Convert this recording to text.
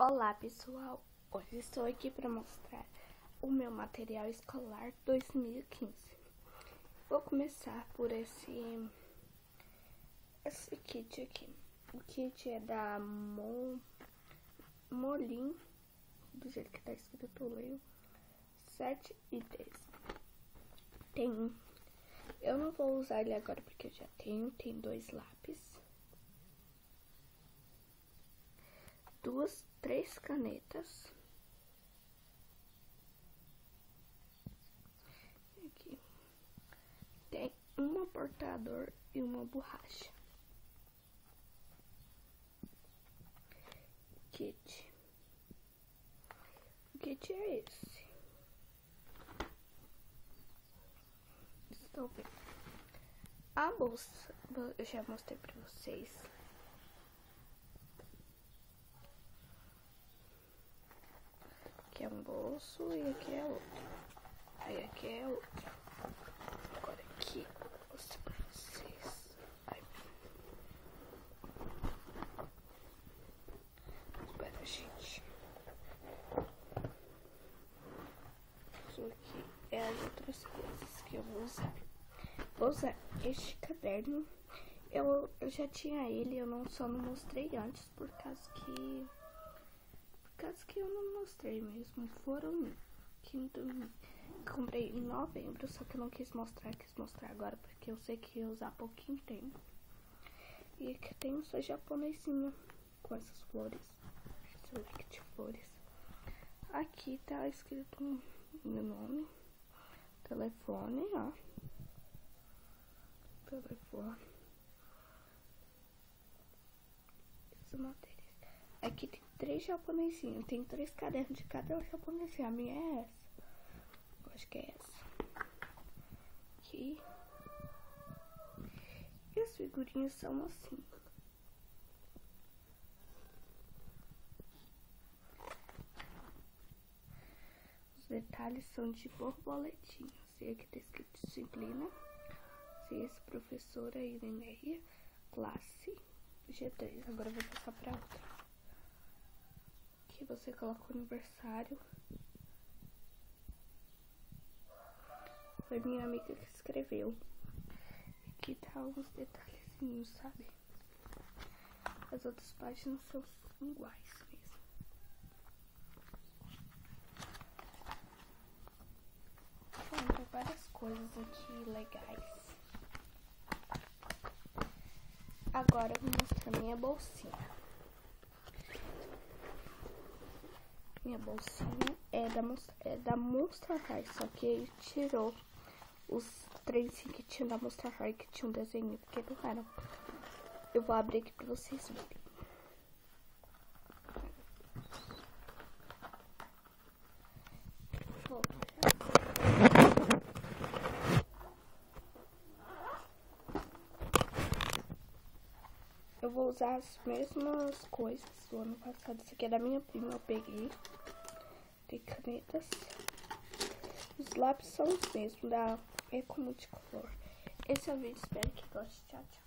Olá pessoal, hoje estou aqui para mostrar o meu material escolar 2015. Vou começar por esse kit aqui. O kit é da Molin, do jeito que está escrito, eu leio 7 itens. Eu não vou usar ele agora porque eu já tem 2 lápis. 3 canetas. Aqui tem um aportador e uma borracha. Kit. O kit é esse. Estou vendo. A bolsa, eu já mostrei pra vocês. Aqui é um bolso e aqui é outro. Aí aqui é outro. Agora aqui, vou mostrar pra vocês. Espera, gente. Isso aqui é as outras coisas que eu vou usar. Vou usar este caderno. Eu já tinha ele, só não mostrei antes por causa que eu não mostrei mesmo. Foram que comprei em novembro, só que eu não quis mostrar agora porque eu sei que ia usar pouquinho tempo. E aqui tem um japonesinho com essas flores, esse leque de flores. Aqui tá escrito meu nome, telefone, ó, telefone, essa matéria. Aqui tem 3 japonesinhos, tem 3 cadernos de cada japonesinho. A minha é essa, eu acho que é essa. Aqui. E as figurinhas são assim. Os detalhes são de borboletinhas. E aqui tá escrito disciplina, ciência, professora Irineia, classe G3. Agora eu vou passar pra outra. Aqui você coloca o aniversário. Foi minha amiga que escreveu. Aqui tá uns detalhezinhos, sabe? As outras páginas são iguais mesmo. Bom, tem várias coisas aqui legais. Agora eu vou mostrar minha bolsinha. Minha bolsinha é da Monster High, só que ele tirou os trenzinhos que tinham da Monster High, que tinha um desenho, porque não eram. Eu vou abrir aqui pra vocês verem. Eu vou usar as mesmas coisas do ano passado. Esse aqui é da minha prima, eu peguei. Tem canetas. Os lápis são os mesmos, da Eco Multicolor. Esse é o vídeo, espero que gostem. Tchau, tchau.